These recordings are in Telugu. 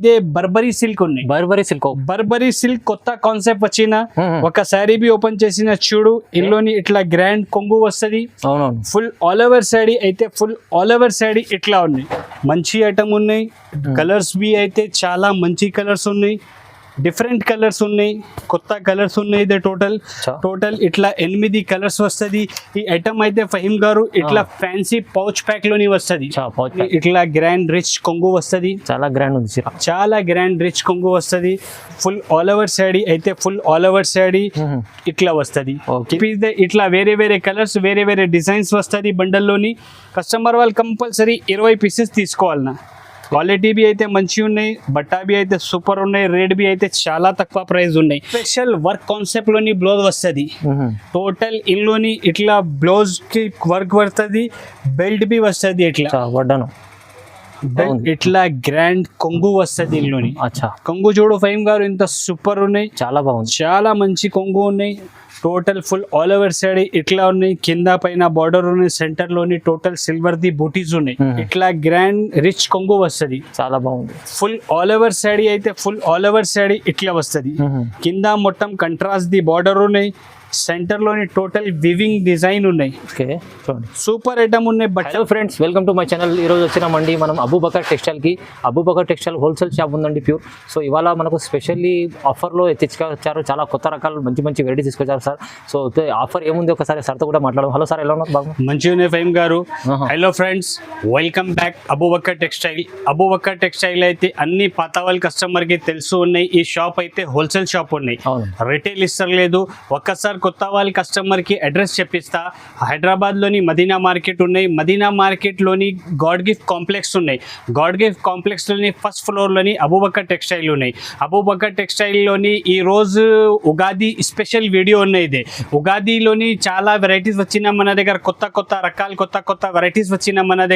ఇదే బర్బరీ సిల్క్ ఉన్నాయి. బర్బరీ సిల్క్ కొత్త కాన్సెప్ట్ వచ్చిన ఒక శారీ బి ఓపెన్ చేసిన చూడు, ఇందులోని ఇట్లా గ్రాండ్ కొంగు వస్తుంది. ఫుల్ ఆల్ ఓవర్ శారీ అయితే ఫుల్ ఆల్ ఓవర్ శారీ ఇట్లా ఉన్నాయి. మంచి ఐటమ్ ఉన్నాయి. కలర్స్ బి అయితే చాలా మంచి కలర్స్ ఉన్నాయి. డిఫరెంట్ కలర్స్ ఉన్నాయి, కొత్త కలర్స్ ఉన్నాయి. ఇదే టోటల్ ఇట్లా 8 కలర్స్ వస్తుంది. ఈ ఐటమ్ అయితే ఫహీమ్ గారు ఇట్లా ఫ్యాన్సీ పౌచ్ ప్యాక్ లోని వస్తుంది. ఇట్లా గ్రాండ్ రిచ్ కొంగు వస్తుంది. చాలా గ్రాండ్ రిచ్ కొంగు వస్తుంది. ఫుల్ ఆల్ ఓవర్ శారీ అయితే ఫుల్ ఆల్ ఓవర్ శారీ ఇట్లా వస్తుంది. ఇట్లా వేరే వేరే కలర్స్ వేరే వేరే డిజైన్స్ వస్తుంది బండల్లోని. కస్టమర్ వాళ్ళు కంపల్సరీ 20 పీసెస్ తీసుకోవాలన్నా. క్వాలిటీ బి అయితే మంచి ఉన్నాయి, బట్టా బి అయితే సూపర్ ఉన్నాయి, రేట్ బి అయితే చాలా తక్కువ ప్రైస్ ఉన్నాయి. స్పెషల్ వర్క్ కాన్సెప్ట్ లోని బ్లౌజ్ వస్తుంది. టోటల్ ఇందులోని ఇట్లా బ్లౌజ్ కి వర్క్ వస్తుంది, బెల్ట్ బి వస్తుంది. ఇట్లా గ్రాండ్ కొంగు వస్తుంది. ఇందులోని కొంగు చూడు ఫహీమ్ గారు, ఇంత సూపర్ ఉన్నాయి, చాలా బాగుంది, చాలా మంచి కొంగు ఉన్నాయి. Total full all over sari ఇట్లా ఉన్నాయి. కింద పైన బార్డర్ ఉన్నాయి, సెంటర్ లోని టోటల్ సిల్వర్ ది బూటీస్ ఉన్నాయి. ఇట్లా గ్రాండ్ రిచ్ కొంగు వస్తుంది, చాలా బాగుంది. ఫుల్ ఆల్ ఓవర్ శారీ అయితే ఫుల్ ఆల్ ఓవర్ శారీ ఇట్లా వస్తుంది. కింద మొత్తం కంట్రాస్ట్ ది బార్డర్ ఉన్నాయి, సెంటర్ లోని టోటల్ వివింగ్ డిజైన్ ఉన్నాయి. సూపర్ ఐటమ్ ఉన్నాయి. Hello friends, welcome to my channel. ఈరోజు వచ్చినామండి మనం అబూబకర్ టెక్స్టైల్ కి. అబూబకర్ టెక్స్టైల్ హోల్సేల్ షాప్ ఉందండి, ప్యూర్. సో ఇవాళ మనకు స్పెషల్లీ ఆఫర్లో తెచ్చుకొచ్చారు. చాలా కొత్త రకాలు మంచి మంచి వెరైటీ తీసుకొచ్చారు సార్. సో ఆఫర్ ఏముంది ఒకసారి సార్తో కూడా మాట్లాడదాం. హలో సార్, ఎలా ఉన్నారు? బాగా మంచిగా ఉన్నాయి ఫహీమ్ గారు. Hello friends, welcome back Abu Bakr textile. Abu Bakr textile అయితే అన్ని పాత వాళ్ళ కస్టమర్ కి తెలుసు ఉన్నాయి. ఈ షాప్ అయితే హోల్సేల్ షాప్ ఉన్నాయి, రిటైల్ ఇస్తలేదు. ఒక్కసారి కొత్త వాళ్ళ కస్టమర్ కి అడ్రస్ చెప్పిస్తా. హైదరాబాద్ లోని మదీనా మార్కెట్ ఉన్నాయి. మదీనా మార్కెట్ లోని గాడ్ గిఫ్ట్ కాంప్లెక్స్ ఉన్నాయి. గాడ్ గిఫ్ట్ కాంప్లెక్స్ లోని ఫస్ట్ ఫ్లోర్ లోని అబూబకర్ టెక్స్టైల్ ఉన్నాయి. అబూబకర్ టెక్స్టైల్ లోని ఈ రోజు ఉగాది స్పెషల్ వీడియో ఉన్నాయి. ఇది ఉగాదిలోని చాలా వెరైటీస్ వచ్చిన మన దగ్గర, కొత్త రకాలు కొత్త వెరైటీస్ వచ్చిన మన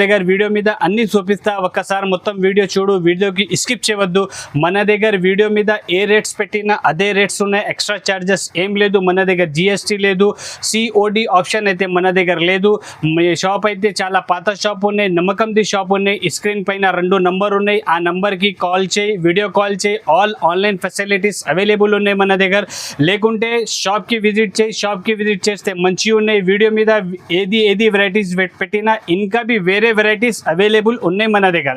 దగ్గర వీడియో మీద అన్ని చూపిస్తా. ఒక్కసారి మొత్తం వీడియో చూడు, వీడియోకి స్కిప్ చేయవద్దు. మన దగ్గర వీడియో మీద ఏ రేట్స్ పెట్టినా అదే రేట్స్ ఉన్నాయి. ఎక్స్ట్రా చార్జెస్ ఏం లేదు మన దగ్గర. జిఎస్టీ లేదు, సిఓడి ఆప్షన్ అయితే మన దగ్గర లేదు. షాప్ అయితే చాలా పాత షాప్ ఉన్నాయి, నమ్మకంది షాప్ ఉన్నాయి. స్క్రీన్ పైన 2 నంబర్ ఉన్నాయి. ఆ నంబర్కి కాల్ చేయి, వీడియో కాల్ చేయి. ఆల్ ఆన్లైన్ ఫెసిలిటీస్ అవైలబుల్ ఉన్నాయి మన దగ్గర. లేకుంటే షాప్కి విజిట్ చేయి. షాప్కి విజిట్ చేస్తే మంచిగా ఉన్నాయి. వీడియో మీద ఏది వెరైటీస్ పెట్టినా ఇంకా బి వేరే వెరైటీస్ అవైలబుల్ ఉన్నాయి మన దగ్గర.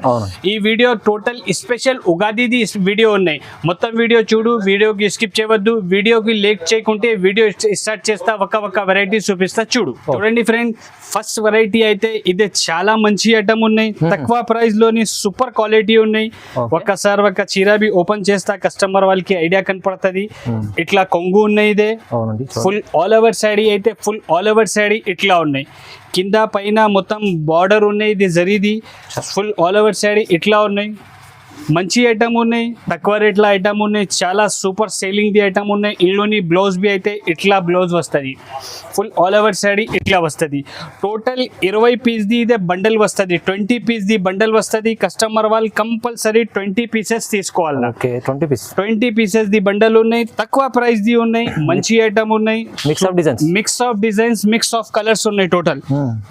ఈ వీడియో టోటల్ స్పెషల్ ఉగాదిది వీడియో ఉన్నాయి. మొత్తం వీడియో చూడు, వీడియోకి స్కిప్ చేయవద్దు. వీడియోకి లేట్ చేయకుంటే వీడియో స్టార్ట్ చేస్తా. ఒక వెరైటీ చూపిస్తా, చూడండి ఫ్రెండ్. ఫస్ట్ వెరైటీ అయితే ఇది చాలా మంచి ఐటమ్ ఉన్నాయి. తక్కువ ప్రైస్ లోని సూపర్ క్వాలిటీ ఉన్నాయి. ఒక్కసారి ఒక చీర బి ఓపెన్ చేస్తా, కస్టమర్ వాళ్ళకి ఐడియా కనపడుతుంది. ఇట్లా కొంగు ఉన్నాయి. ఇదే ఫుల్ ఆల్ ఓవర్ శారీ అయితే ఫుల్ ఆల్ ఓవర్ శారీ ఇట్లా ఉన్నాయి. కింద పైన మొత్తం బార్డర్ ఉన్నాయి. ఇది జరీది ఫుల్ ఆల్ ఓవర్ శారీ ఇట్లా ఉన్నాయి. మంచి ఐటమ్ ఉన్నాయి, తక్కువ రేట్ల ఐటమ్ ఉన్నాయి. చాలా సూపర్ సేలింగ్ ది ఐటమ్ ఉన్నాయి. ఇందులోని బ్లౌజ్ బి అయితే ఇట్లా బ్లౌజ్ వస్తుంది. ఫుల్ ఆల్ ఓవర్ శారీ ఇట్లా వస్తుంది. టోటల్ 20 పీస్ ది ఇదే బండల్ వస్తుంది. 20 పీస్ ది బండల్ వస్తుంది. కస్టమర్ వాళ్ళు కంపల్సరీ 20 పీసెస్ తీసుకోవాలి. 20 పీసెస్ ది బండల్ ఉన్నాయి. తక్కువ ప్రైస్ ది ఉన్నాయి. మంచి ఐటమ్ ఉన్నాయి. Mix of designs mix of colours ఉన్నాయి.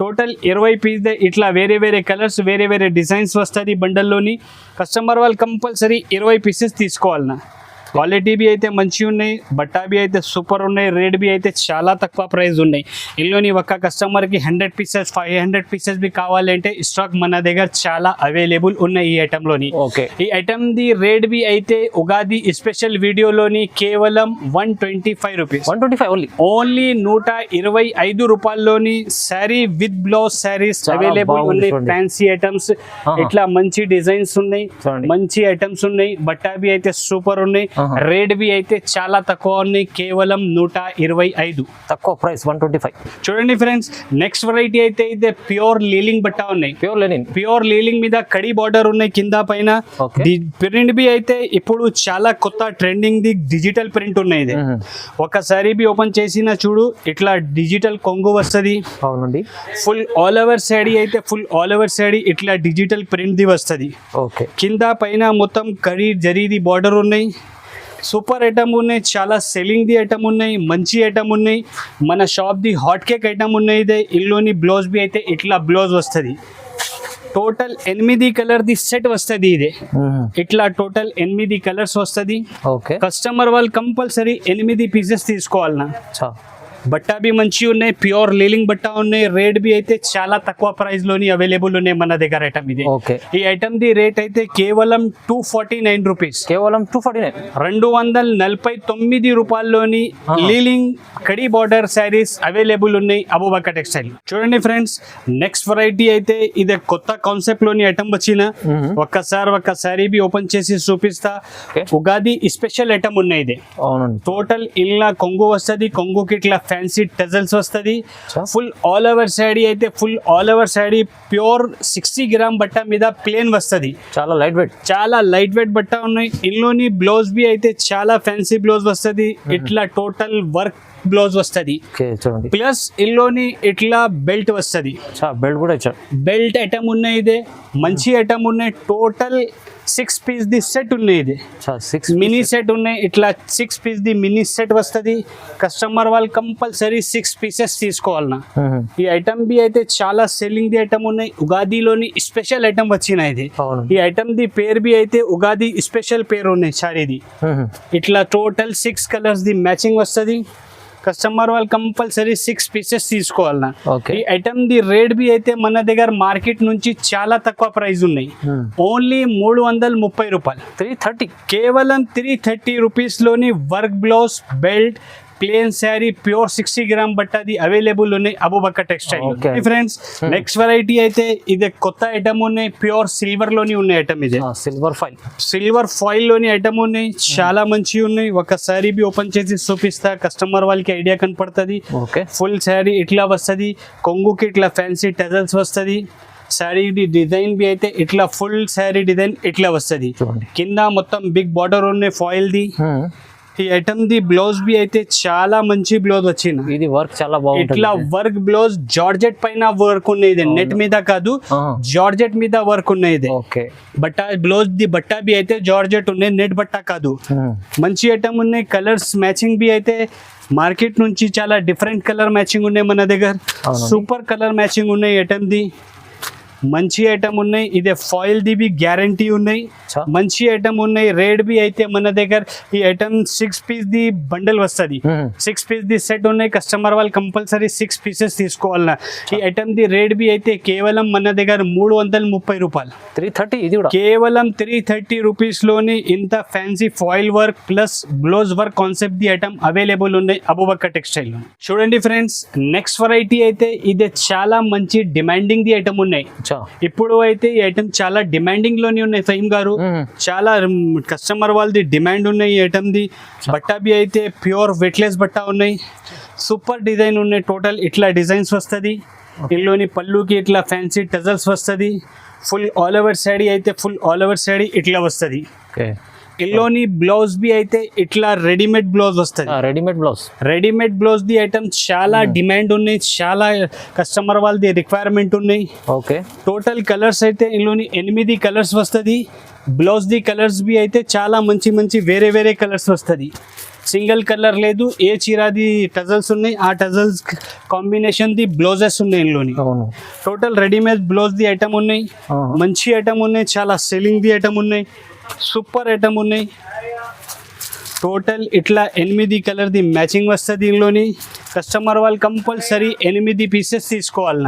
టోటల్ 20 పీస్ ది ఇట్లా వేరే వేరే కలర్స్ వేరే వేరే డిజైన్స్ వస్తుంది బండల్లోని. కస్టమర్ వాళ్ళు కంపల్సరీ 20 పీసెస్ తీసుకోవాలన్నా. క్వాలిటీ బి అయితే మంచిగా ఉన్నాయి, బట్టా బి అయితే సూపర్ ఉన్నాయి, రేట్ బి అయితే చాలా తక్కువ ప్రైస్ ఉన్నాయి. ఇందులోని ఒక్క కస్టమర్కి 100 పీసెస్ 500 పీసెస్ బి కావాలంటే స్టాక్ మన దగ్గర చాలా అవైలబుల్ ఉన్నాయి ఈ ఐటెంలోని. ఈ ఐటమ్ ది రేట్ బి అయితే ఉగాది స్పెషల్ వీడియోలోని కేవలం 125 రూపీస్. ఓన్లీ 125 రూపాయల్లోని sari with blouse saris available ఉన్నాయి. ఫ్యాన్సీ ఐటమ్స్ ఇట్లా మంచి డిజైన్స్ ఉన్నాయి, మంచి ఐటమ్స్ ఉన్నాయి. బట్టా బి అయితే సూపర్ ఉన్నాయి. రేట్ బి అయితే చాలా తక్కువ ఉన్నాయి. కేవలం 125 తక్కువ ప్రైస్ 125. చూడండి ఫ్రెండ్స్, నెక్స్ట్ వెరైటీ అయితే ఇది ప్యూర్ లీలింగ్ బట్ట ఉన్నాయి. ప్యూర్ లీలింగ్ మీద కడి బార్డర్ ఉన్నాయి కింద పైన. ప్రింట్ బి అయితే ఇప్పుడు చాలా కొత్త ట్రెండింగ్ ది డిజిటల్ ప్రింట్ ఉన్నాయి. ఇది ఒకసారి బి ఓపెన్ చేసిన చూడు, ఇట్లా డిజిటల్ కొంగు వస్తుంది. ఫుల్ ఆల్ ఓవర్ శారీ అయితే ఫుల్ ఆల్ ఓవర్ శారీ ఇట్లా డిజిటల్ ప్రింట్ ది వస్తుంది. కింద పైన మొత్తం కడి జరీది బార్డర్ ఉన్నాయి. సూపర్ ఐటమ్ ఉన్నాయి, చాలా సెల్లింగ్ ది ఐటమ్ ఉన్నాయి, మంచి ఐటమ్ ఉన్నాయి. మన shop the hot cake item ఉన్నాయి. ఇదే ఇందులోని బ్లౌజ్ బి అయితే ఇట్లా బ్లౌజ్ వస్తుంది. టోటల్ 8 కలర్ ది సెట్ వస్తుంది ఇది. ఇట్లా టోటల్ 8 కలర్స్ వస్తుంది. ఓకే, కస్టమర్ వాళ్ళు కంపల్సరీ 8 పీసెస్ తీసుకోవాలన్నా. చా బట్టా బి మంచి ఉన్నాయి, ప్యూర్ లీలింగ్ బట్టా ఉన్నాయి. రేట్ బి అయితే చాలా తక్కువ ప్రైస్ లోని అవైలబుల్ ఉన్నాయి మన దగ్గర ఐటమ్ ఇది. ఓకే, ఈ ఐటమ్ ది రేట్ అయితే కేవలం 249 రూపీస్, కేవలం 249. 249 రూపాయల్లోని లీలింగ్ కడీ బార్డర్ శారీస్ అవైలబుల్ ఉన్నాయి అబూబకర్ టెక్స్టైల్. చూడండి ఫ్రెండ్స్, నెక్స్ట్ వెరైటీ అయితే ఇది కొత్త కాన్సెప్ట్ లోని ఐటమ్ వచ్చిన. ఒక్క శారీ బి ఓపెన్ చేసి చూపిస్తా. ఉగాది స్పెషల్ ఐటమ్ ఉన్నాయి ఇది. అవునండి, టోటల్ ఇలా కొంగు వస్తుంది, కొంగుకి ఇట్లా ఫ్యాన్సీ టజల్స్ వస్తుంది. ఫుల్ ఆల్ ఓవర్ శారీ అయితే full all over sari pure 60 gram బట్ట మీద ప్లేన్ వస్తుంది. చాలా లైట్ వెయిట్, చాలా లైట్ వెయిట్ బట్ట ఉన్నాయి. ఇందులోని బ్లౌజ్ బి అయితే చాలా ఫ్యాన్సీ బ్లౌజ్ వస్తుంది. ఇట్లా టోటల్ వర్క్ బ్లౌజ్ వస్తుంది. చూడండి, ప్లస్ ఇందులోని ఇట్లా బెల్ట్ వస్తుంది. బెల్ట్ కూడా ఇచ్చారు. బెల్ట్ ఐటమ్ ఉన్నాయి, ఇదే మంచి ఐటమ్ ఉన్నాయి. టోటల్ 6 పీస్ ది సెట్ ఉన్నాయి. ఇది మినీ సెట్ ఉన్నాయి. ఇట్లా 6 పీస్ ది మినీ సెట్ వస్తుంది. కస్టమర్ వాళ్ళు కంపల్సరీ 6 పీసెస్ తీసుకోవాలన్నా. ఈ ఐటమ్ బి అయితే చాలా సెల్లింగ్ ది ఐటమ్ ఉన్నాయి. ఉగాదిలోని స్పెషల్ ఐటమ్ వచ్చిన ఇది. ఈ ఐటమ్ ది పేరు బి అయితే ఉగాది స్పెషల్ పేరు ఉన్నాయి సారీది. ఇట్లా టోటల్ 6 కలర్స్ ది మ్యాచింగ్ వస్తుంది. కస్టమర్ వాళ్ళు కంపల్సరీ 6 పీసెస్ తీసుకోవాలన్నా. ఈ ఐటమ్ ది రేట్ బి అయితే మన దగ్గర మార్కెట్ నుంచి చాలా తక్కువ ప్రైస్ ఉన్నాయి. ఓన్లీ 330 రూపాయలు, 330, కేవలం 330 రూపీస్ లోని work blouse, belt, plain sari, pure 60 gram బట్టది అవైలబుల్ ఉన్నాయి Abubakar textile. Friends, next variety అయితే ఇది కొత్త ఐటమ్ ఉన్నాయి. ప్యూర్ సిల్వర్ లోని ఉన్నాయి ఐటమ్. ఇది సిల్వర్ ఫాయిల్ లోని ఐటమ్ ఉన్నాయి. చాలా మంచి ఉన్నాయి. ఒక శారీ బి ఓపెన్ చేసి చూపిస్తా, కస్టమర్ వాళ్ళకి ఐడియా కనపడుతుంది. ఫుల్ శారీ ఇట్లా వస్తుంది. కొంగుకి ఇట్లా ఫ్యాన్సీ టజల్స్ వస్తుంది. శారీ డిజైన్ బి అయితే ఇట్లా ఫుల్ శారీ డిజైన్ ఇట్లా వస్తుంది. కింద మొత్తం బిగ్ బార్డర్ ఉన్నాయి ఫాయిల్ ది. ఈ ఐటమ్ ది బ్లౌజ్ బి అయితే చాలా మంచి బ్లౌజ్ వచ్చింది. ఇది వర్క్ చాలా బాగుంది. ఇట్లా వర్క్ బ్లౌజ్ జార్జెట్ పైన వర్క్ ఉన్నాయి. నెట్ మీద కాదు, జార్జెట్ మీద వర్క్ ఉన్నాయి. బట్ట బ్లౌజ్ ది బట్ట బి అయితే జార్జెట్ ఉన్నాయి, నెట్ బట్ట కాదు. మంచి ఐటమ్ ఉన్నాయి. కలర్స్ మ్యాచింగ్ బి అయితే మార్కెట్ నుంచి చాలా డిఫరెంట్ కలర్ మ్యాచింగ్ ఉన్నాయి మన దగ్గర. సూపర్ కలర్ మ్యాచింగ్ ఉన్నాయి ఐటమ్ ది. మంచి ఐటమ్ ఉన్నాయి. ఇదే ఫాయిల్ ది బి గ్యారంటీ ఉన్నాయి. మంచి ఐటమ్ ఉన్నాయి. రేట్ బి అయితే మన దగ్గర ఈ ఐటమ్ 6 పీస్ ది బండల్ వస్తుంది. 6 పీస్ ది సెట్ ఉన్నాయి. కస్టమర్ వాళ్ళు కంపల్సరీ 6 పీసెస్ తీసుకోవాలన్నా. ఈ ఐటమ్ ది రేట్ బి అయితే కేవలం మన దగ్గర 330 రూపాయలు, 330. ఇది కూడా కేవలం 330 రూపీస్ లోని ఇంత fancy foil work plus blouse work concept the item available ఉన్నాయి అబూబకర్ టెక్స్టైల్. చూడండి ఫ్రెండ్స్, నెక్స్ట్ వెరైటీ అయితే ఇది చాలా మంచి డిమాండింగ్ ది ఐటమ్ ఉన్నాయి. ఇప్పుడు అయితే ఈ ఐటమ్ చాలా డిమాండింగ్ లోనే ఉన్నాయి ఫహీమ్ గారు. చాలా కస్టమర్ వాళ్ళది డిమాండ్ ఉన్నాయి ఈ ఐటమ్ ది. బట్టా బి అయితే ప్యూర్ వెట్లెస్ బట్టా ఉన్నాయి. సూపర్ డిజైన్ ఉన్నాయి. టోటల్ ఇట్లా డిజైన్స్ వస్తుంది. ఇందులోని పళ్ళుకి ఇట్లా ఫ్యాన్సీ టజల్స్ వస్తుంది. ఫుల్ ఆల్ ఓవర్ శారీ అయితే ఫుల్ ఆల్ ఓవర్ శారీ ఇట్లా వస్తుంది. ఇందులోని బ్లౌజ్ బి అయితే ఇట్లా రెడీమేడ్ బ్లౌజ్ వస్తుంది. రెడీమేడ్ బ్లౌజ్ ది ఐటమ్ చాలా డిమాండ్ ఉన్నాయి. చాలా కస్టమర్ వాళ్ళది రిక్వైర్మెంట్ ఉన్నాయి. టోటల్ కలర్స్ అయితే ఇందులోని 8 కలర్స్ వస్తుంది. బ్లౌజ్ ది కలర్స్ బి అయితే చాలా మంచి వేరే వేరే కలర్స్ వస్తుంది. సింగిల్ కలర్ లేదు. ఏ చీరాది టజల్స్ ఉన్నాయి, ఆ టజల్స్ కాంబినేషన్ ది బ్లౌజెస్ ఉన్నాయి ఇందులోని. Total readymade blouse the item ఉన్నాయి. మంచి ఐటమ్ ఉన్నాయి. చాలా సెల్లింగ్ ది ఐటమ్ ఉన్నాయి. సూపర్ ఐటమ్ ఉన్నాయి. టోటల్ ఇట్లా 8 కలర్ ది మ్యాచింగ్ వస్తుంది ఇందులోని. కస్టమర్ వాళ్ళు కంపల్సరీ 8 పీసెస్ తీసుకోవాలి.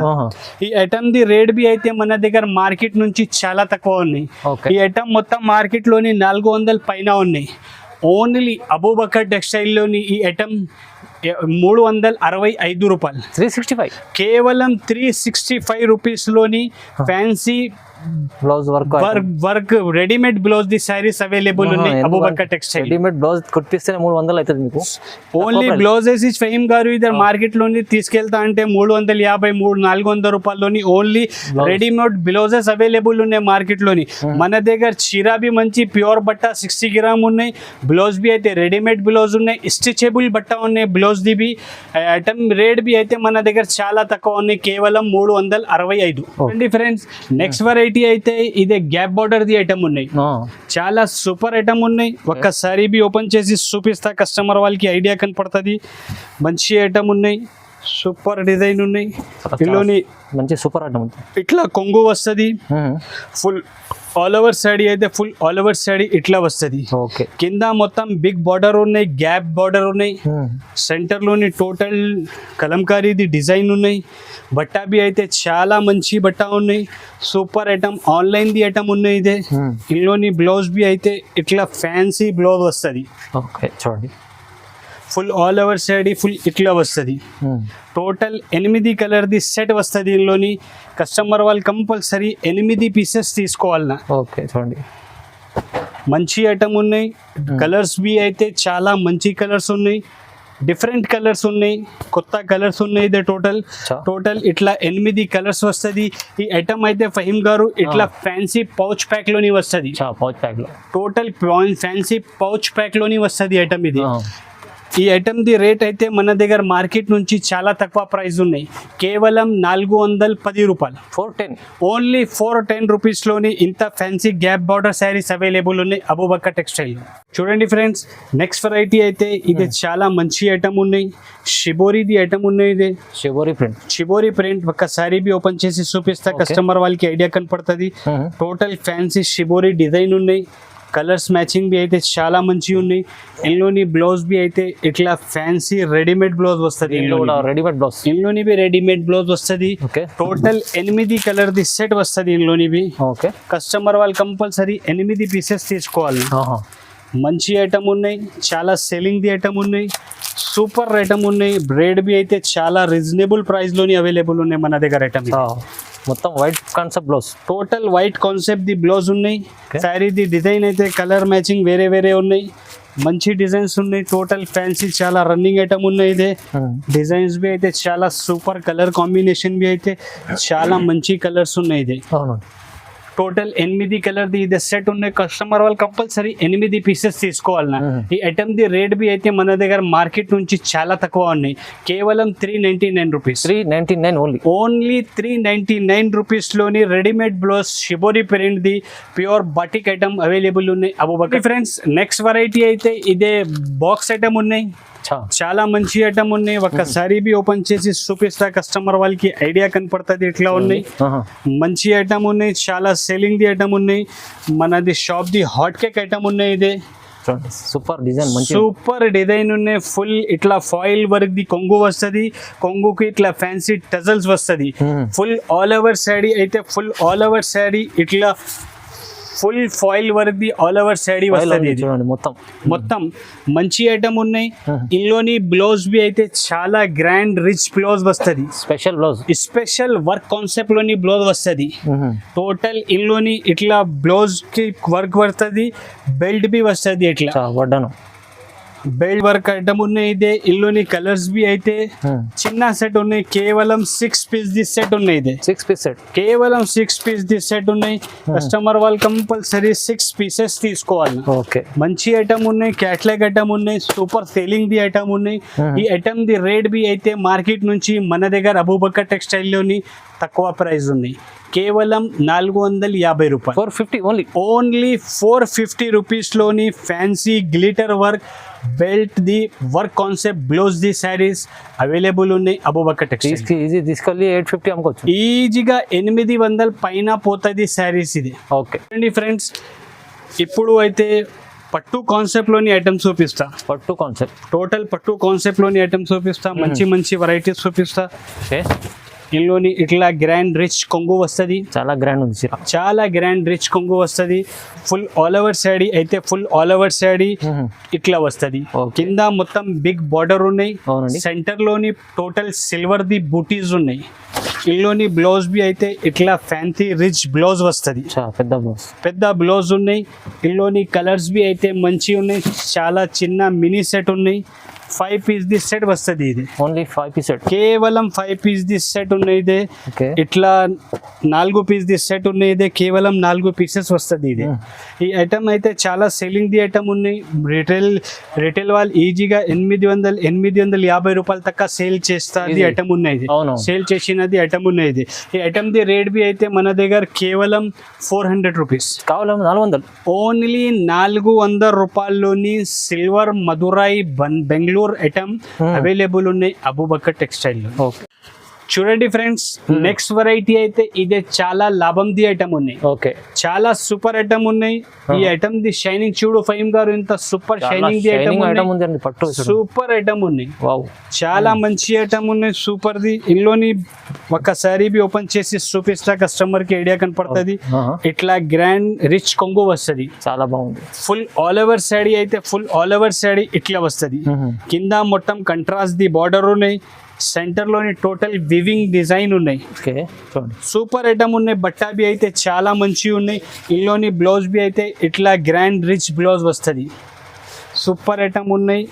ఈ ఐటమ్ ది రేట్ బి అయితే మన దగ్గర మార్కెట్ నుంచి చాలా తక్కువ ఉన్నాయి. ఈ ఐటమ్ మొత్తం మార్కెట్ లోని 400 పైన ఉన్నాయి. ఓన్లీ అబూబకర్ టెక్స్టైల్ లోని ఈ ఐటమ్ 365 రూపాయలు, 365, కేవలం 365 రూపీస్ లోని fancy blouse work readymade blouse the saris available ఉన్నాయి అబూబకర్ టెక్స్టైల్. రెడీమేడ్ బ్లౌజ్ కుట్టిస్తే 300 అవుతుంది మీకు. ఓన్లీ బ్లౌజెస్ ఇస్ ఫహీమ్ గారు ఇద్దరు మార్కెట్ లోని తీసుకెళ్తా అంటే 350, 400 రూపాయల్లోని ఓన్లీ రెడీమేడ్ బ్లౌజెస్ అవైలబుల్ ఉన్నాయి మార్కెట్ లోని. మన దగ్గర చీరా బి మంచి ప్యూర్ బట్ట 60 గ్రామ్ ఉన్నాయి. బ్లౌజ్ బి అయితే రెడీమేడ్ బ్లౌజ్ ఉన్నాయి. స్టిచబుల్ బట్ట ఉన్నాయి. బ్లౌజ్ ది బి ఐటమ్ రేట్ బి అయితే మన దగ్గర చాలా తక్కువ ఉన్నాయి. కేవలం 365 అండి ఫ్రెండ్స్. నెక్స్ట్ వెరైటీ అయితే ఇదే గ్యాప్ బార్డర్ ది ఐటమ్ ఉన్నాయి. చాలా సూపర్ ఐటమ్ ఉన్నాయి. ఒక్కసారి బి ఓపెన్ చేసి చూపిస్తా, కస్టమర్ వాళ్ళకి ఐడియా కనపడుతుంది. మంచి ఐటమ్ ఉన్నాయి. సూపర్ డిజైన్ ఉన్నాయి. ఇందులోని మంచి సూపర్ ఐటమ్ ఉంది. ఇట్లా కొంగు వస్తుంది, ఫుల్ ఆల్ ఓవర్ సాడీ అయితే ఫుల్ ఆల్ ఓవర్ సాడీ ఇట్లా వస్తుంది. ఓకే, కింద మొత్తం బిగ్ బార్డర్ ఉన్నాయి, గ్యాప్ బార్డర్ ఉన్నాయి, సెంటర్లోని టోటల్ కలంకారీది డిజైన్ ఉన్నాయి. బట్ట బి అయితే చాలా మంచి బట్ట ఉన్నాయి, సూపర్ ఐటమ్. ఆన్లైన్ది ఐటమ్ ఉన్నాయి ఇదే. ఇందులోని బ్లౌజ్ బి అయితే ఇట్లా ఫ్యాన్సీ బ్లౌజ్ వస్తుంది. ఓకే చూడండి, full all over saree full ఇట్లా వస్తుంది. టోటల్ 8 కలర్ది సెట్ వస్తుంది. ఇందులోని కస్టమర్ వాళ్ళు కంపల్సరీ 8 పీసెస్ తీసుకోవాలన్నా. ఓకే చూడండి, మంచి ఐటమ్ ఉన్నాయి. కలర్స్ బి అయితే చాలా మంచి కలర్స్ ఉన్నాయి, డిఫరెంట్ కలర్స్ ఉన్నాయి, కొత్త కలర్స్ ఉన్నాయి. ఇది టోటల్ ఇట్లా 8 కలర్స్ వస్తుంది. ఈ ఐటమ్ అయితే ఫహీమ్ గారు ఇట్లా ఫ్యాన్సీ పౌచ్ ప్యాక్ లోని వస్తుంది. పౌచ్ ప్యాక్ లో టోటల్ ఫ్యాన్సీ పౌచ్ ప్యాక్ లోని వస్తుంది ఐటమ్ ఇది. ఈ ఐటమ్ ది రేట్ అయితే మన దగ్గర మార్కెట్ నుంచి చాలా తక్కువ ప్రైస్ ఉన్నాయి, కేవలం 410 రూపాయలు. 410 ఓన్లీ 410 రూపీస్లోని ఇంత fancy gap border saris available ఉన్నాయి అబూబకర్ టెక్స్టైల్. చూడండి ఫ్రెండ్స్, నెక్స్ట్ వెరైటీ అయితే ఇది చాలా మంచి ఐటమ్ ఉన్నాయి. షిబోరీది ఐటమ్ ఉన్నాయి. ఇది షిబోరీ ప్రింట్ ఒక్కసారి బి ఓపెన్ చేసి చూపిస్తా, కస్టమర్ వాళ్ళకి ఐడియా కనపడుతుంది. టోటల్ ఫ్యాన్సీ షిబోరీ డిజైన్ ఉన్నాయి, కలర్స్ మ్యాచింగ్ బి అయితే చాలా మంచి ఉన్నాయి. ఇందులోని బ్లౌజ్ బి అయితే ఇట్లా ఫ్యాన్సీ రెడీమేడ్ బ్లౌజ్ వస్తుంది. ఇందులోని బి రెడీమేడ్ బ్లౌజ్ వస్తుంది. టోటల్ 8 కలర్ది సెట్ వస్తుంది. ఇందులోని బి కస్టమర్ వాళ్ళు కంపల్సరీ 8 పీసెస్ తీసుకోవాలి. మంచి ఐటమ్ ఉన్నాయి, చాలా సెల్లింగ్ ది ఐటమ్ ఉన్నాయి, సూపర్ ఐటమ్ ఉన్నాయి. రేట్ బి అయితే చాలా రీజనబుల్ ప్రైస్ లోని అవైలబుల్ ఉన్నాయి మన దగ్గర ఐటమ్. మొత్తం white concept blouse, total white concept the blouse ఉన్నాయి. శారీ ది డిజైన్ అయితే కలర్ మ్యాచింగ్ వేరే ఉన్నాయి, మంచి డిజైన్స్ ఉన్నాయి. టోటల్ ఫ్యాన్సీ చాలా రన్నింగ్ ఐటమ్ ఉన్నాయి. ఇదే డిజైన్స్ బి అయితే చాలా సూపర్, కలర్ కాంబినేషన్ బి అయితే చాలా మంచి కలర్స్ ఉన్నాయి. ఇది టోటల్ 8 కలర్ది ఇది సెట్ ఉన్నాయి. కస్టమర్ వాళ్ళు కంపల్సరీ 8 పీసెస్ తీసుకోవాలన్నా. ఈ ఐటమ్ ది రేట్ బి అయితే మన దగ్గర మార్కెట్ నుంచి చాలా తక్కువ ఉన్నాయి, కేవలం 399 రూపీస్. 399 ఓన్లీ 399 రూపీస్లోని రెడీమేడ్ బ్లౌజ్ షిబోరీ ప్రింట్ ది ప్యూర్ బాటిక్ ఐటమ్ అవైలబుల్ ఉన్నాయి అబూబకర్. ఫ్రెండ్స్, నెక్స్ట్ వెరైటీ అయితే ఇదే బాక్స్ ఐటమ్ ఉన్నాయి, చాలా మంచి ఐటమ్ ఉన్నాయి. ఒక్కసారి బి ఓపెన్ చేసి చూపిస్తా, కస్టమర్ వాళ్ళకి ఐడియా కనపడుతుంది ఇట్లా ఉన్నాయి. మంచి ఐటమ్ ఉన్నాయి, చాలా సెల్లింగ్ ది ఐటమ్ ఉన్నాయి. మనది shop the hot cake item ఉన్నాయి. ఇదే సూపర్ డిజైన్, సూపర్ డిజైన్ ఉన్నాయి. ఫుల్ ఇట్లా ఫాయిల్ వర్క్ ది కొంగు వస్తుంది, కొంగుకి ఇట్లా ఫ్యాన్సీ టజల్స్ వస్తుంది. ఫుల్ ఆల్ ఓవర్ శారీ అయితే ఫుల్ ఆల్ ఓవర్ శారీ ఇట్లా full foil work the all over sari వస్తుంది. మొత్తం మంచి ఐటమ్ ఉన్నాయి. ఇందులోని బ్లౌజ్ బి అయితే చాలా గ్రాండ్ రిచ్ బ్లౌజ్ వస్తుంది, స్పెషల్ వర్క్ కాన్సెప్ట్ లోని బ్లౌజ్ వస్తుంది. టోటల్ ఇందులోని ఇట్లా బ్లౌజ్ కి వర్క్ వస్తుంది, బెల్ట్ బి వస్తుంది, ఇట్లా బెల్ట్ వర్క్ ఐటమ్ ఉన్నాయి. ఇదే ఇందులోని కలర్స్ బి అయితే చిన్న సెట్ ఉన్నాయి, కేవలం 6 పీస్ ది సెట్ ఉన్నాయి. ఇదే 6 పీస్ సెట్, కేవలం 6 పీస్ ది సెట్ ఉన్నాయి. కస్టమర్ వాళ్ళు కంపల్సరీ 6 పీసెస్ తీసుకోవాలి. మంచి ఐటమ్ ఉన్నాయి, క్యాట్లాగ్ ఐటమ్ ఉన్నాయి, సూపర్ సేలింగ్ ది ఐటమ్ ఉన్నాయి. ఈ ఐటమ్ ది రేట్ బి అయితే మార్కెట్ నుంచి మన దగ్గర అబూబకర్ టెక్స్టైల్ లోని తక్కువ ప్రైస్ ఉన్నాయి, కేవలం 450 రూపాయలు. 450 ఓన్లీ 450 రూపీస్లోని ఫ్యాన్సీ గ్లిటర్ వర్క్ బెల్ట్ ది వర్క్ కాన్సెప్ట్ బ్లౌజ్ ది శారీస్ అవైలబుల్ ఉన్నాయి అబూబకర్ టెక్స్టైల్. తీసుకెళ్ళి 850 అమ్ముకోవచ్చు ఈజీగా. 800 పైన పోతుంది శారీస్. ఇది ఓకే అండి ఫ్రెండ్స్. ఇప్పుడు అయితే పట్టు కాన్సెప్ట్ లోని ఐటమ్స్ చూపిస్తా. టోటల్ పట్టు కాన్సెప్ట్ లోని ఐటమ్స్ చూపిస్తా, మంచి వెరైటీస్ చూపిస్తా. ఇందులోని ఇట్లా గ్రాండ్ రిచ్ కొంగు వస్తుంది, చాలా గ్రాండ్ రిచ్ కొంగు వస్తుంది. ఫుల్ ఆల్ ఓవర్ శారీ అయితే ఫుల్ ఆల్ ఓవర్ శారీ ఇట్లా వస్తుంది. కింద మొత్తం బిగ్ బార్డర్ ఉన్నాయి, సెంటర్ లోని టోటల్ సిల్వర్ ది బూటీస్ ఉన్నాయి. ఇందులోని బ్లౌజ్ బి అయితే ఇట్లా ఫ్యాన్సీ రిచ్ బ్లౌజ్ వస్తుంది, పెద్ద బ్లౌజ్ ఉన్నాయి. ఇందులోని కలర్స్ బి అయితే మంచి ఉన్నాయి, చాలా చిన్న మినీ సెట్ ఉన్నాయి. 5 పీస్ ది సెట్ వస్తుంది. ఇది ఓన్లీ 5 పీస్ సెట్, కేవలం 5 పీస్ ది సెట్ ఉన్నాయి. ఇదే ఇట్లా 4 పీస్ ది సెట్ ఉన్నాయి. ఇదే కేవలం 4 పీసెస్ వస్తుంది. ఇది ఈ ఐటమ్ అయితే చాలా సెల్లింగ్ ది ఐటమ్ ఉన్నాయి. రిటైల్ వాళ్ళు ఈజీగా 850 రూపాయల దాకా సేల్ చేస్తుంది ఐటమ్ ఉన్నాయి. ఇది సేల్ చేసినది ఐటమ్ ఉన్నాయి. ఇది ఈ ఐటమ్ ది రేట్ బి అయితే మన దగ్గర కేవలం 400 రూపీస్, ఓన్లీ 400 రూపాయల్లోని silver Madurai Bengaluru pure item available ఉన్నాయి అబూబకర్ టెక్స్టైల్ లో. ఓకే చూడండి ఫ్రెండ్స్, నెక్స్ట్ వెరైటీ అయితే ఇదే చాలా లాభం ది ఐటమ్ ఉన్నాయి. ఓకే చాలా సూపర్ ఐటమ్ ఉన్నాయి. ఈ ఐటమ్ ది షైనింగ్ చూడు ఫైమ్ గారు, ఇంత సూపర్ షైనింగ్ ది ఐటమ్ ఉందండి, పట్టు సూపర్ ఐటమ్ ఉన్నాయి. వావ్ చాలా మంచి ఐటమ్ ఉన్నాయి, సూపర్ ది. ఇందులోని ఒకసారి బి ఓపెన్ చేసి చూపిస్తా కస్టమర్ కి ఐడియా కనపడుతుంది. ఇట్లా గ్రాండ్ రిచ్ కొంగు వస్తుంది, చాలా బాగుంది. ఫుల్ ఆల్ ఓవర్ శాడీ అయితే ఫుల్ ఆల్ ఓవర్ శాడీ ఇట్లా వస్తుంది. కింద మొత్తం కంట్రాస్ట్ ది బార్డర్ ఉన్నాయి, సెంటర్ లోని టోటల్ వివింగ్ డిజైన్ ఉన్నాయి. ఓకే చూడండి, సూపర్ ఐటమ్ ఉన్నాయి. బట్టా బి అయితే చాలా మంచిగా ఉన్నాయి. ఇందులోని బ్లౌజ్ బి అయితే ఇట్లా గ్రాండ్ రిచ్ బ్లౌజ్ వస్తుంది. సూపర్ ఐటమ్ ఉన్నాయి.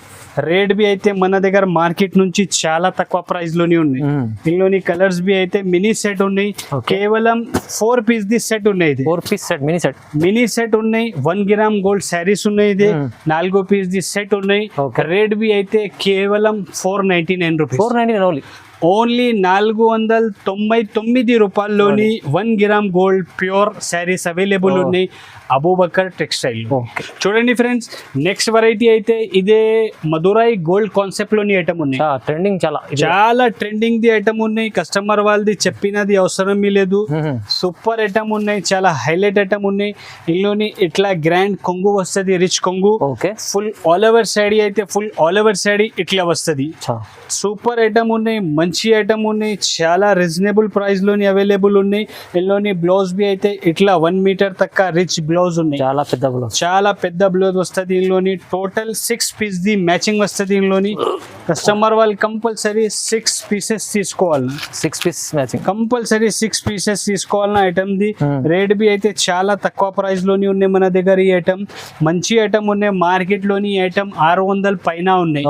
రేట్ బి అయితే మన దగ్గర మార్కెట్ నుంచి చాలా తక్కువ ప్రైస్ లోనే ఉన్నాయి. ఇందులోని కలర్స్ బి అయితే మినీ సెట్ ఉన్నాయి. కేవలం 4 పీస్ ది సెట్ ఉన్నాయి. 4 పీస్ సెట్, మినీ సెట్ ఉన్నాయి. 1 గ్రామ్ గోల్డ్ శారీస్ ఉన్నాయి. ఇది 4 పీస్ ది సెట్ ఉన్నాయి. రేట్ బి అయితే కేవలం 499 rupees. 499 only 499 రూపాయల్లోని 1 gram gold pure saris available ఉన్నాయి అబూబకర్ టెక్స్టైల్. చూడండి ఫ్రెండ్స్, నెక్స్ట్ వెరైటీ అయితే ఇదే మదురై గోల్డ్ కాన్సెప్ట్ లోని ఐటమ్ ఉన్నాయి. ట్రెండింగ్, చాలా ట్రెండింగ్ ది ఐటమ్ ఉన్నాయి. కస్టమర్ వాళ్ళది చెప్పినది అవసరం లేదు. సూపర్ ఐటమ్ ఉన్నాయి, చాలా హైలైట్ ఐటమ్ ఉన్నాయి. ఇందులోని ఇట్లా గ్రాండ్ కొంగు వస్తుంది, రిచ్ కొంగు. ఫుల్ ఆల్ ఓవర్ శాడీ అయితే ఫుల్ ఆల్ ఓవర్ శాడీ ఇట్లా వస్తుంది. సూపర్ ఐటమ్ ఉన్నాయి, మంచి ఐటమ్ ఉన్నాయి. చాలా రీజనబుల్ ప్రైస్ లోని అవైలబుల్ ఉన్నాయి. ఇందులోని బ్లౌజ్ బి అయితే ఇట్లా 1 మీటర్ తక్క రిచ్ బ్లౌజ్ ఉన్నాయి. చాలా పెద్ద బ్లౌజ్ వస్తుంది. ఇందులోని టోటల్ 6 పీస్ ది మ్యాచింగ్ వస్తుంది. ఇందులోని కస్టమర్ వాళ్ళు కంపల్సరీ 6 పీసెస్ తీసుకోవాలి. 6 పీస్ మ్యాచింగ్ కంపల్సరీ 6 పీసెస్ తీసుకోవాలన్న ఐటమ్ ది. రేట్ బి అయితే చాలా తక్కువ ప్రైస్ లోని ఉన్నాయి మన దగ్గర. ఈ ఐటమ్ మంచి ఐటమ్ ఉన్నాయి. మార్కెట్ లోని ఈ ఐటమ్ 600 పైన ఉన్నాయి.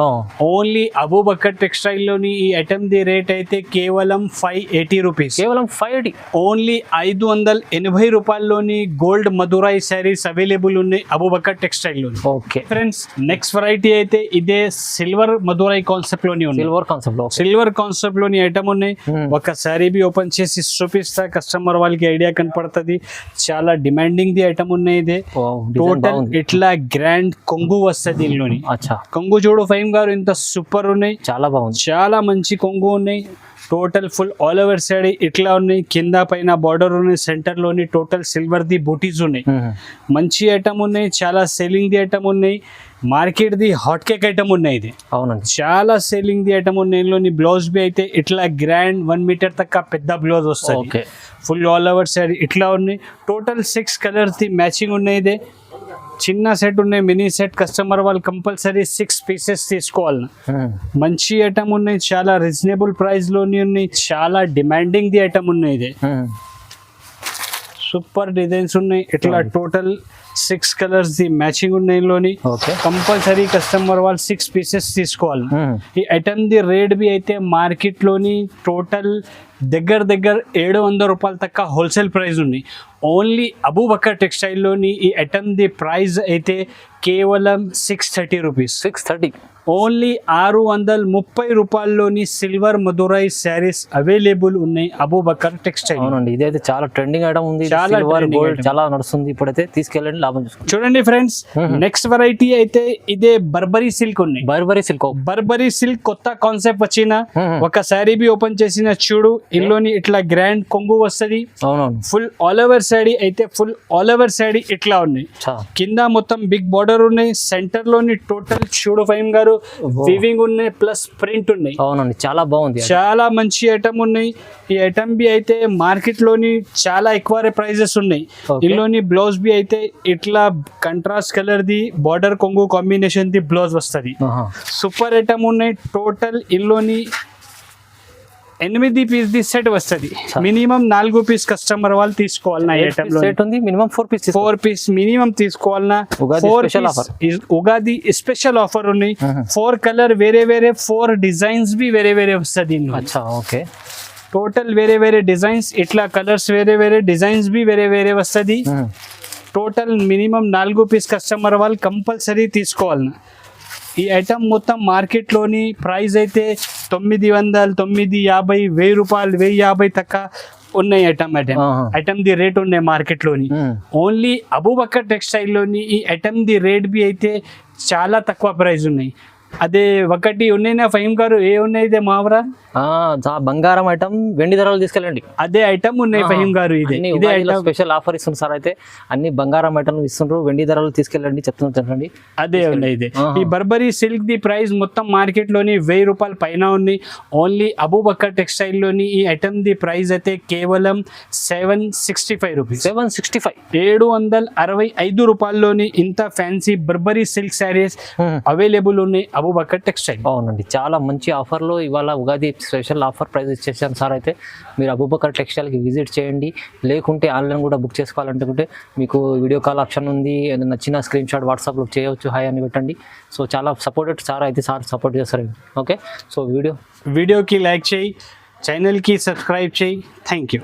ఓన్లీ అబూబకర్ టెక్స్టైల్ లోని ఈ ఐటమ్ ది రేట్ అయితే కేవలం 580 రూపీస్. కేవలం 580, ఓన్లీ 580 రూపాయల్లోని గోల్డ్ మదురై శారీస్ అవైలబుల్ ఉన్నాయి అబూబకర్ టెక్స్టైల్ లో. ఓకే ఫ్రెండ్స్, నెక్స్ట్ వెరైటీ అయితే ఇదే సిల్వర్ మదురై కాన్సెప్ట్ లోని ఉంది. సిల్వర్ కాన్సెప్ట్ లోని ఐటమ్ ఉన్నాయి. ఒక శారీ బి ఓపెన్ చేసి చూపిస్తా, కస్టమర్ వాళ్ళకి ఐడియా కనపడుతుంది. చాలా డిమాండింగ్ ది ఐటమ్ ఉన్నాయి. ఇది టోటల్ ఇట్లా గ్రాండ్ కొంగు వస్తుంది. దీనిలోని కొంగు చూడు ఫైమ్ గారు, ఇంత సూపర్ ఉన్నాయి. చాలా బాగుంది, చాలా మంచి కొంగు ఉన్నాయి. Total full all over side ఇట్లా ఉన్నాయి. కింద పైన బార్డర్ ఉన్నాయి. సెంటర్ లోని టోటల్ సిల్వర్ ది బూటీస్ ఉన్నాయి. మంచి ఐటమ్ ఉన్నాయి. చాలా సేలింగ్ ది ఐటమ్ ఉన్నాయి. Market the hot cake item ఉన్నాయి. ఇది అవునండి, చాలా సేలింగ్ ది ఐటమ్ ఉన్నాయి. ఇందులోని బ్లౌజ్ బి అయితే ఇట్లా గ్రాండ్ 1 మీటర్ తక్క పెద్ద బ్లౌజ్ వస్తుంది. ఫుల్ ఆల్ ఓవర్ సైడ్ ఇట్లా ఉన్నాయి. టోటల్ 6 కలర్స్ ది మ్యాచింగ్ ఉన్నాయి. ఇది చిన్న సెట్ ఉన్నాయి, మినీ సెట్. కస్టమర్ వాళ్ళు కంపల్సరీ 6 పీసెస్ తీసుకోవాలి. మంచి ఐటమ్ ఉన్నాయి. చాలా రీజనబుల్ ప్రైస్ లోని ఉన్నాయి. చాలా డిమాండింగ్ ది ఐటమ్ ఉన్నాయి. ఇది సూపర్ డిజైన్స్ ఉన్నాయి. ఇట్లా టోటల్ 6 కలర్స్ ది మ్యాచింగ్ ఉన్నాయి. ఇందులోని కంపల్సరీ కస్టమర్ వాళ్ళు 6 పీసెస్ తీసుకోవాలి. ఈ ఐటమ్ ది రేట్ బి అయితే మార్కెట్ లోని టోటల్ దగ్గర 700 రూపాయల తక్క హోల్సేల్ ప్రైస్ ఉంది. ఓన్లీ అబూబకర్ టెక్స్టైల్ లోని ఈ ఐటమ్ ది ప్రైస్ అయితే కేవలం 630 రూపీస్. 630, ఓన్లీ 630 రూపాయల్లోని సిల్వర్ మదురై శారీస్ అవైలబుల్ ఉన్నాయి అబూబకర్ టెక్స్టైల్. అవునండి, ఇదైతే చాలా ట్రెండింగ్ ఐటమ్ ఉంది. సిల్వర్ గోల్డ్ చాలా నడుస్తుంది. ఇప్పుడైతే తీసుకెళ్ళండి, లాభం చూసుకోండి. చూడండి ఫ్రెండ్స్, నెక్స్ట్ వెరైటీ అయితే ఇదే బర్బరీ సిల్క్ ఉన్నాయి. బర్బరీ సిల్క్ కొత్త కాన్సెప్ట్ వచ్చిన ఒక శారీ బి ఓపెన్ చేసిన చూడు. ఇందులోని ఇట్లా గ్రాండ్ కొంగు వస్తుంది. ఫుల్ ఆల్ ఓవర్ శారీ అయితే ఫుల్ ఆల్ ఓవర్ శారీ ఇట్లా ఉన్నాయి. కింద మొత్తం బిగ్ బార్డర్ ఉన్నాయి. సెంటర్ లోని టోటల్ చూడు ఫైమ్ గారు వీవింగ్ ఉన్నాయి, ప్లస్ ప్రింట్ ఉన్నాయి. అవునండి, చాలా బాగుంది. చాలా మంచి ఐటమ్ ఉన్నాయి. ఈ ఐటమ్ బి అయితే మార్కెట్ లోని చాలా ఎక్కువ ప్రైజెస్ ఉన్నాయి. ఇందులోని బ్లౌజ్ బి అయితే ఇట్లా కంట్రాస్ట్ కలర్ ది బార్డర్ కొంగు కాంబినేషన్ ది బ్లౌజ్ వస్తుంది. సూపర్ ఐటమ్ ఉన్నాయి. టోటల్ ఇందులోని 8 పీస్ ది సెట్ వస్తుంది. మినిమం 4 పీస్ కస్టమర్ వాళ్ళు తీసుకోవాలన్నా. మినిమం 4 పీస్ మినిమం తీసుకోవాలన్నా. ఉగాది స్పెషల్ ఆఫర్ ఉన్నాయి. 4 కలర్ వేరే 4 డిజైన్స్ బి వేరే వస్తుంది. టోటల్ వేరే డిజైన్స్, ఇట్లా కలర్స్ వేరే డిజైన్స్ బి వేరే వస్తుంది. టోటల్ మినిమం 4 పీస్ కస్టమర్ వాళ్ళు కంపల్సరీ తీసుకోవాలన్నా. ఈ ఐటమ్ మొత్తం మార్కెట్లోని ప్రైస్ అయితే 900, 950, 1000 రూపాయలు, 1050 తక్క ఉన్నాయి. ఐటమ్ ది రేట్ ఉన్నాయి మార్కెట్ లోని. ఓన్లీ అబూబకర్ టెక్స్టైల్ లోని ఈ ఐటమ్ ది రేట్ బి అయితే చాలా తక్కువ ప్రైస్ ఉన్నాయి. అదే ఒకటి ఉన్నాయినా ఫహీం గారు, ఏ ఉన్నాయి మావరా? బంగారం ఐటమ్ వెండి ధరలు తీసుకెళ్ళండి. అదే ఐటమ్ ఉన్నాయి ఫహీం గారు, ఇదే ఐటమ్ స్పెషల్ ఆఫర్ ఇస్తుంది సార్. అయితే అన్ని బంగారం ఐటమ్ ఇస్తుండ్రు, వెండి ధరలు తీసుకెళ్ళండి చెప్తుంటండి. అదే ఉన్నాయి. ఇది ఈ బర్బరీ సిల్క్ ది ప్రైస్ మొత్తం మార్కెట్ లోని 1000 రూపాయల పైన ఉంది. ఓన్లీ అబూబకర్ టెక్స్టైల్ లోని ఈ ఐటమ్ ది ప్రైస్ అయితే కేవలం 765 రూపీస్. 765, 765 రూపాయల్లోని ఇంత fancy Burberry silk saris available ఉన్నాయి అబూబకర్ టెక్స్టైల్. అవునండి, చాలా మంచి ఆఫర్లో ఇవాళ ఉగాది స్పెషల్ ఆఫర్ ప్రైస్ ఇచ్చేసాను సార్. అయితే మీరు అబూబకర్ టెక్స్టైల్కి విజిట్ చేయండి. లేకుంటే ఆన్లైన్ కూడా బుక్ చేసుకోవాలనుకుంటే మీకు వీడియో కాల్ ఆప్షన్ ఉంది. ఏదైనా నచ్చిన స్క్రీన్ షాట్ వాట్సాప్లో చేయవచ్చు, హాయ్ అని పెట్టండి. సో చాలా సపోర్టెడ్ సార్, అయితే సార్ సపోర్ట్ చేస్తారు. ఓకే, సో వీడియోకి లైక్ చేయి, ఛానల్కి సబ్స్క్రైబ్ చేయి. Thank you.